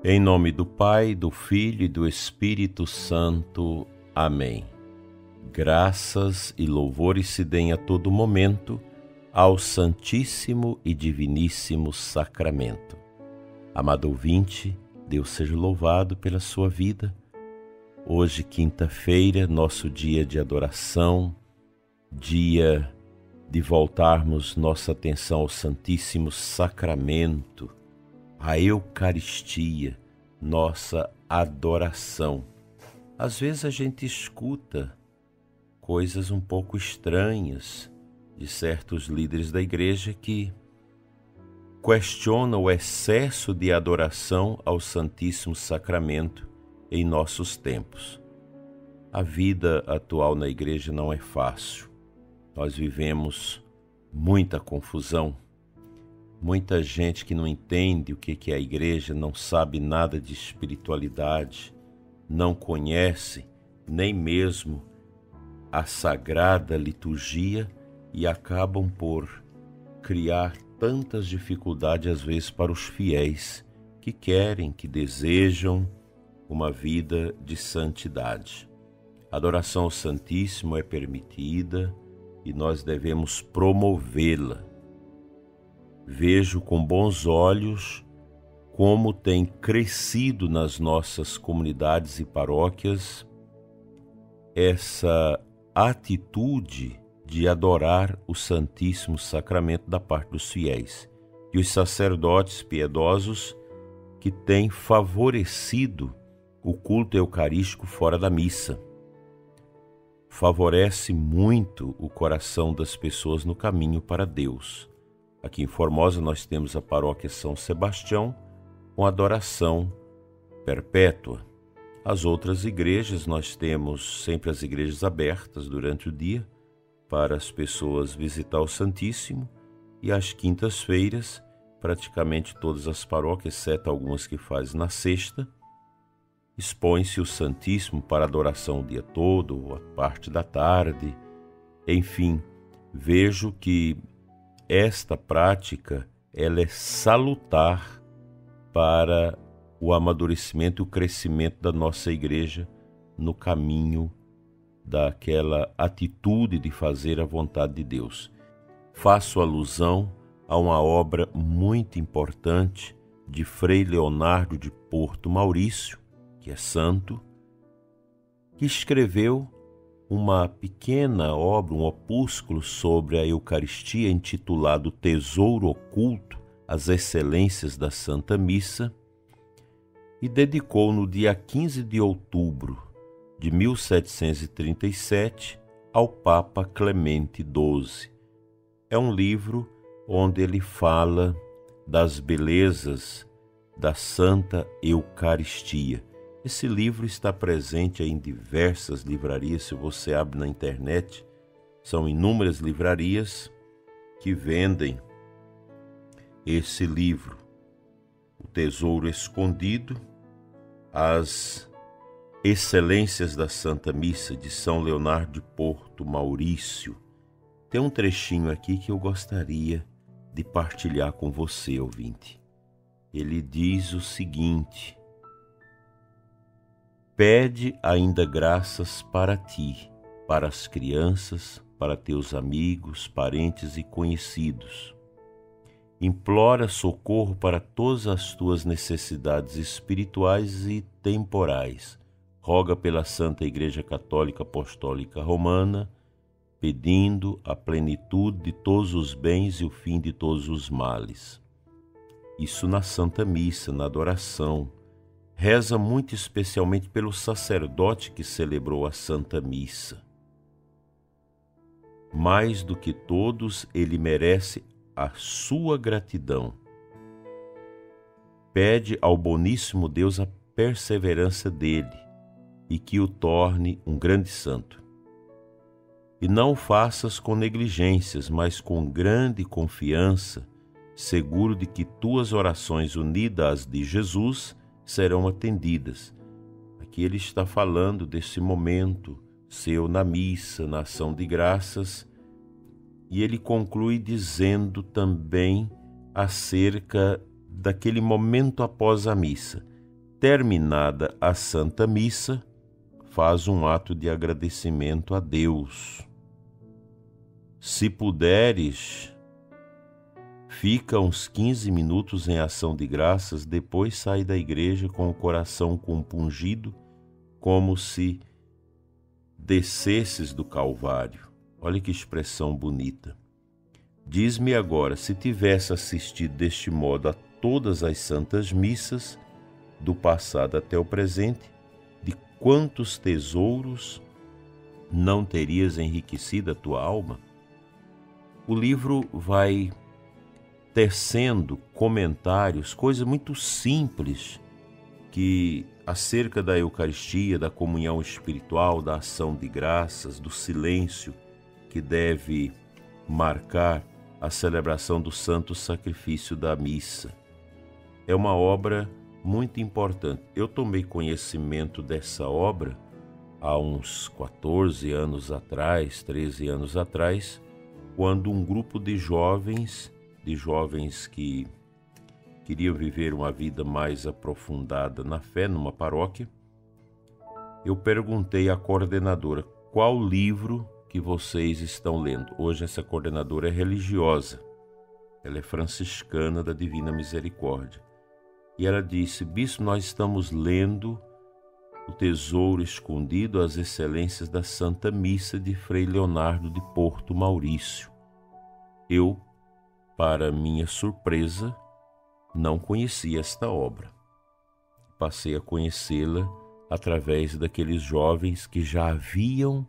Em nome do Pai, do Filho e do Espírito Santo. Amém. Graças e louvores se deem a todo momento ao Santíssimo e Diviníssimo Sacramento. Amado ouvinte, Deus seja louvado pela sua vida. Hoje, quinta-feira, nosso dia de adoração, dia de voltarmos nossa atenção ao Santíssimo Sacramento, a Eucaristia, nossa adoração. Às vezes a gente escuta coisas um pouco estranhas de certos líderes da igreja que questionam o excesso de adoração ao Santíssimo Sacramento em nossos tempos. A vida atual na igreja não é fácil. Nós vivemos muita confusão. Muita gente que não entende o que é a igreja, não sabe nada de espiritualidade, não conhece nem mesmo a sagrada liturgia e acabam por criar tantas dificuldades às vezes para os fiéis que querem, que desejam uma vida de santidade. A adoração ao Santíssimo é permitida e nós devemos promovê-la. Vejo com bons olhos como tem crescido nas nossas comunidades e paróquias essa atitude de adorar o Santíssimo Sacramento da parte dos fiéis e os sacerdotes piedosos que têm favorecido o culto eucarístico fora da missa. Favorece muito o coração das pessoas no caminho para Deus. Aqui em Formosa nós temos a paróquia São Sebastião com adoração perpétua. As outras igrejas nós temos sempre as igrejas abertas durante o dia para as pessoas visitar o Santíssimo e às quintas-feiras praticamente todas as paróquias, exceto algumas que fazem na sexta, expõe-se o Santíssimo para adoração o dia todo, a parte da tarde. Enfim, vejo que esta prática ela é salutar para o amadurecimento e o crescimento da nossa igreja no caminho daquela atitude de fazer a vontade de Deus. Faço alusão a uma obra muito importante de Frei Leonardo de Porto Maurício, que é santo, que escreveu uma pequena obra, um opúsculo sobre a Eucaristia intitulado Tesouro Oculto, as Excelências da Santa Missa, e dedicou no dia 15 de outubro de 1737 ao Papa Clemente XII. É um livro onde ele fala das belezas da Santa Eucaristia. Esse livro está presente em diversas livrarias. Se você abre na internet, são inúmeras livrarias que vendem esse livro, O Tesouro Escondido, as Excelências da Santa Missa, de São Leonardo de Porto Maurício. Tem um trechinho aqui que eu gostaria de partilhar com você, ouvinte. Ele diz o seguinte: pede ainda graças para ti, para as crianças, para teus amigos, parentes e conhecidos. Implora socorro para todas as tuas necessidades espirituais e temporais. Roga pela Santa Igreja Católica Apostólica Romana, pedindo a plenitude de todos os bens e o fim de todos os males. Isso na Santa Missa, na adoração. Reza muito especialmente pelo sacerdote que celebrou a Santa Missa. Mais do que todos, ele merece a sua gratidão. Pede ao boníssimo Deus a perseverança dele e que o torne um grande santo. E não o faças com negligências, mas com grande confiança, seguro de que tuas orações unidas às de Jesus serão atendidas. Aqui ele está falando desse momento seu na missa, na ação de graças, e ele conclui dizendo também acerca daquele momento após a missa. terminada a Santa Missa, faz um ato de agradecimento a Deus. Se puderes, fica uns 15 minutos em ação de graças, depois sai da igreja com o coração compungido, como se descesses do Calvário. Olha que expressão bonita. Diz-me agora, se tivesse assistido deste modo a todas as santas missas, do passado até o presente, de quantos tesouros não terias enriquecido a tua alma? O livro vai tecendo comentários, coisas muito simples, que acerca da Eucaristia, da comunhão espiritual, da ação de graças, do silêncio que deve marcar a celebração do santo sacrifício da missa. É uma obra muito importante. Eu tomei conhecimento dessa obra há uns 14 anos atrás, 13 anos atrás, quando um grupo de jovens que queriam viver uma vida mais aprofundada na fé, numa paróquia, eu perguntei à coordenadora, qual livro que vocês estão lendo? Hoje essa coordenadora é religiosa, ela é franciscana da Divina Misericórdia. E ela disse, bispo, nós estamos lendo O Tesouro Escondido, as Excelências da Santa Missa de Frei Leonardo de Porto Maurício. Eu, para minha surpresa, não conhecia esta obra. Passei a conhecê-la através daqueles jovens que já haviam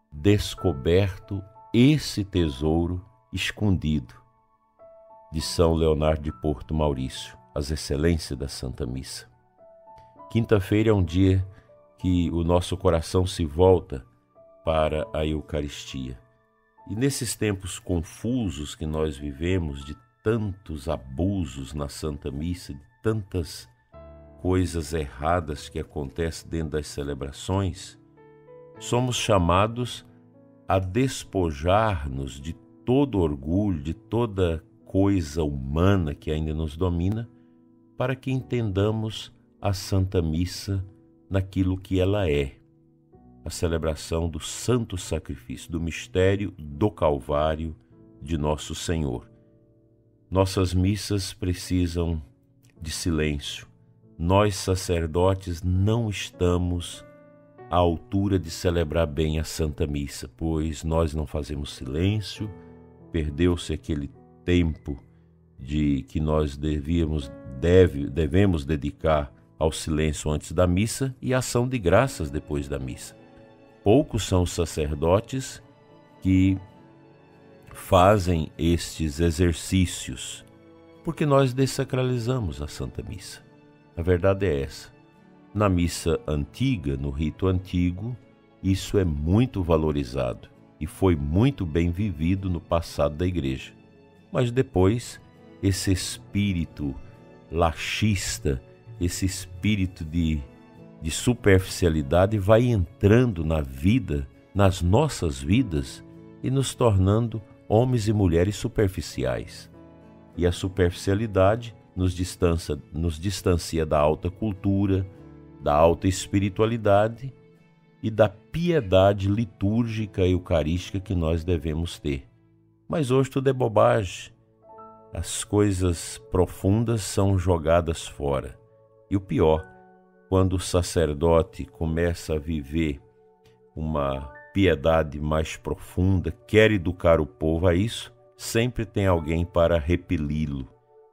descoberto esse tesouro escondido de São Leonardo de Porto Maurício, as Excelências da Santa Missa. Quinta-feira é um dia que o nosso coração se volta para a Eucaristia. E nesses tempos confusos que nós vivemos, de tantos abusos na Santa Missa, de tantas coisas erradas que acontecem dentro das celebrações, somos chamados a despojar-nos de todo orgulho, de toda coisa humana que ainda nos domina, para que entendamos a Santa Missa naquilo que ela é, a celebração do santo sacrifício, do mistério do Calvário de Nosso Senhor. Nossas missas precisam de silêncio. Nós, sacerdotes, não estamos à altura de celebrar bem a Santa Missa, pois nós não fazemos silêncio, perdeu-se aquele tempo de que nós devemos dedicar ao silêncio antes da missa e à ação de graças depois da missa. Poucos são os sacerdotes que fazem estes exercícios, porque nós desacralizamos a Santa Missa. A verdade é essa. Na missa antiga, no rito antigo, isso é muito valorizado e foi muito bem vivido no passado da igreja. Mas depois, esse espírito laxista, esse espírito de superficialidade vai entrando na vida, nas nossas vidas, e nos tornando homens e mulheres superficiais. E a superficialidade nos distancia da alta cultura, da alta espiritualidade e da piedade litúrgica e eucarística que nós devemos ter. Mas hoje tudo é bobagem. As coisas profundas são jogadas fora. E o pior, quando o sacerdote começa a viver uma piedade mais profunda, quer educar o povo a isso, sempre tem alguém para repeli-lo,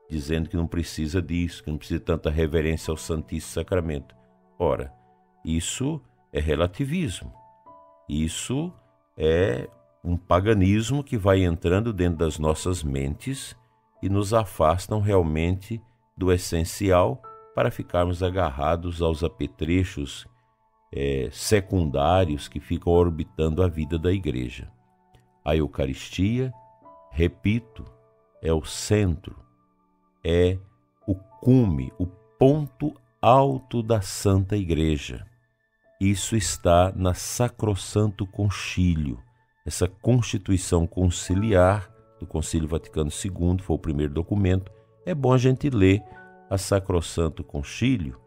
dizendo que não precisa disso, que não precisa de tanta reverência ao Santíssimo Sacramento. Ora, isso é relativismo. Isso é um paganismo que vai entrando dentro das nossas mentes e nos afastam realmente do essencial para ficarmos agarrados aos apetrechos secundários que ficam orbitando a vida da igreja. A Eucaristia, repito, é o centro, é o cume, o ponto alto da Santa Igreja. Isso está na Sacrosanto Concílio, essa constituição conciliar do Concílio Vaticano II, foi o primeiro documento. É bom a gente ler a Sacrosanto Concílio,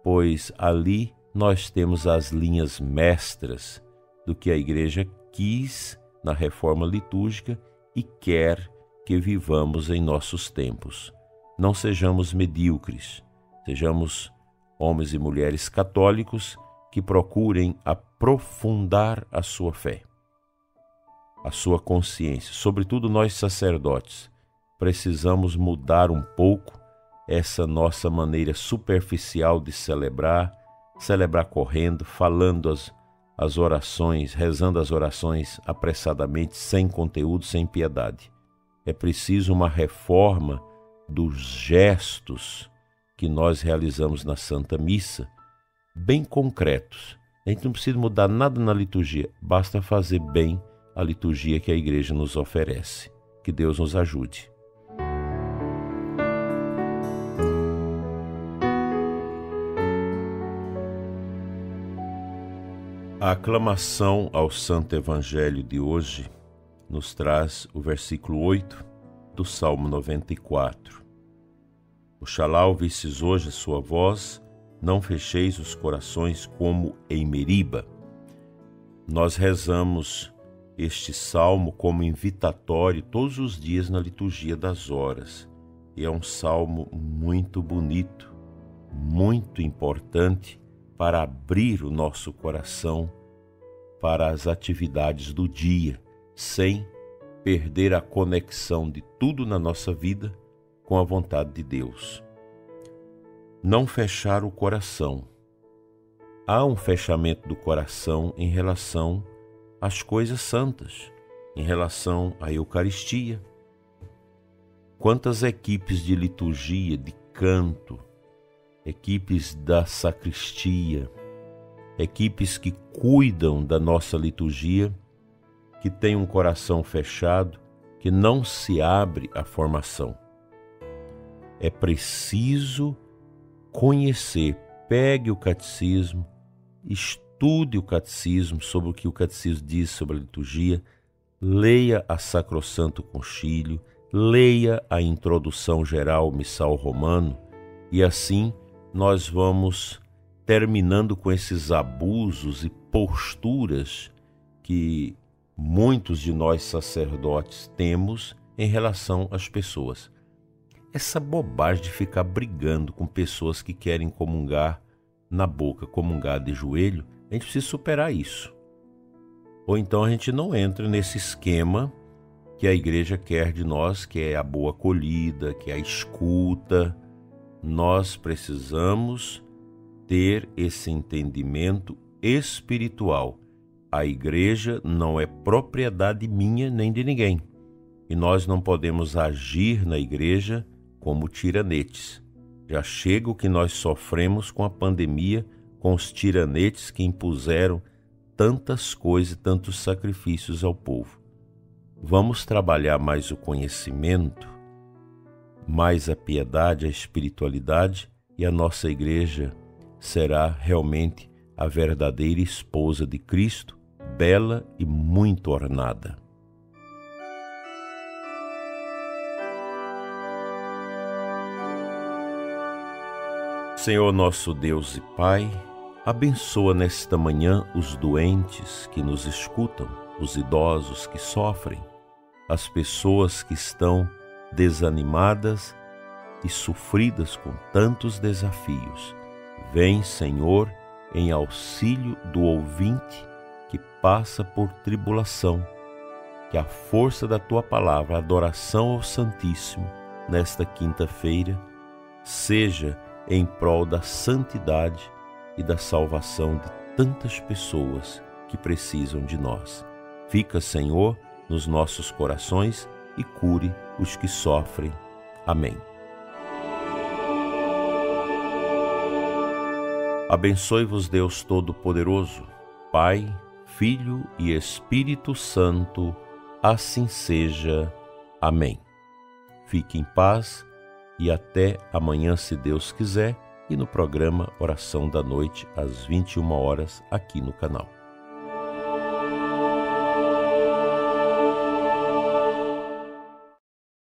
pois ali nós temos as linhas mestras do que a Igreja quis na reforma litúrgica e quer que vivamos em nossos tempos. Não sejamos medíocres, sejamos homens e mulheres católicos que procurem aprofundar a sua fé, a sua consciência. Sobretudo nós sacerdotes, precisamos mudar um pouco essa nossa maneira superficial de celebrar correndo, falando as orações, rezando as orações apressadamente, sem conteúdo, sem piedade. É preciso uma reforma dos gestos que nós realizamos na Santa Missa, bem concretos. A gente não precisa mudar nada na liturgia, basta fazer bem a liturgia que a Igreja nos oferece. Que Deus nos ajude. A aclamação ao Santo Evangelho de hoje nos traz o versículo 8 do Salmo 94. Oxalá ouvisses hoje a sua voz, não fecheis os corações como em Meriba. Nós rezamos este salmo como invitatório todos os dias na liturgia das horas. E é um salmo muito bonito, muito importante para abrir o nosso coração para as atividades do dia, sem perder a conexão de tudo na nossa vida com a vontade de Deus. Não fechar o coração. Há um fechamento do coração em relação às coisas santas, em relação à Eucaristia. Quantas equipes de liturgia, de canto, equipes da sacristia, equipes que cuidam da nossa liturgia, que têm um coração fechado, que não se abre à formação. É preciso conhecer, pegue o catecismo, estude o catecismo sobre o que o catecismo diz sobre a liturgia, leia a Sacrosanto Concílio, leia a introdução geral ao Missal Romano, e assim nós vamos terminando com esses abusos e posturas que muitos de nós sacerdotes temos em relação às pessoas. Essa bobagem de ficar brigando com pessoas que querem comungar na boca, comungar de joelho, a gente precisa superar isso. Ou então a gente não entra nesse esquema que a Igreja quer de nós, que é a boa acolhida, que é a escuta. Nós precisamos ter esse entendimento espiritual. A Igreja não é propriedade minha nem de ninguém. E nós não podemos agir na Igreja como tiranetes. Já chega o que nós sofremos com a pandemia, com os tiranetes que impuseram tantas coisas, tantos sacrifícios ao povo. Vamos trabalhar mais o conhecimento, mais a piedade, a espiritualidade, e a nossa Igreja será realmente a verdadeira esposa de Cristo, bela e muito ornada. Senhor nosso Deus e Pai, abençoa nesta manhã os doentes que nos escutam, os idosos que sofrem, as pessoas que estão desanimadas e sofridas com tantos desafios. Vem, Senhor, em auxílio do ouvinte que passa por tribulação. Que a força da Tua palavra, a adoração ao Santíssimo, nesta quinta-feira, seja em prol da santidade e da salvação de tantas pessoas que precisam de nós. Fica, Senhor, nos nossos corações e cure os que sofrem. Amém. Abençoe-vos Deus Todo-Poderoso, Pai, Filho e Espírito Santo, assim seja. Amém. Fique em paz e até amanhã, se Deus quiser, e no programa Oração da Noite, às 21 horas, aqui no canal.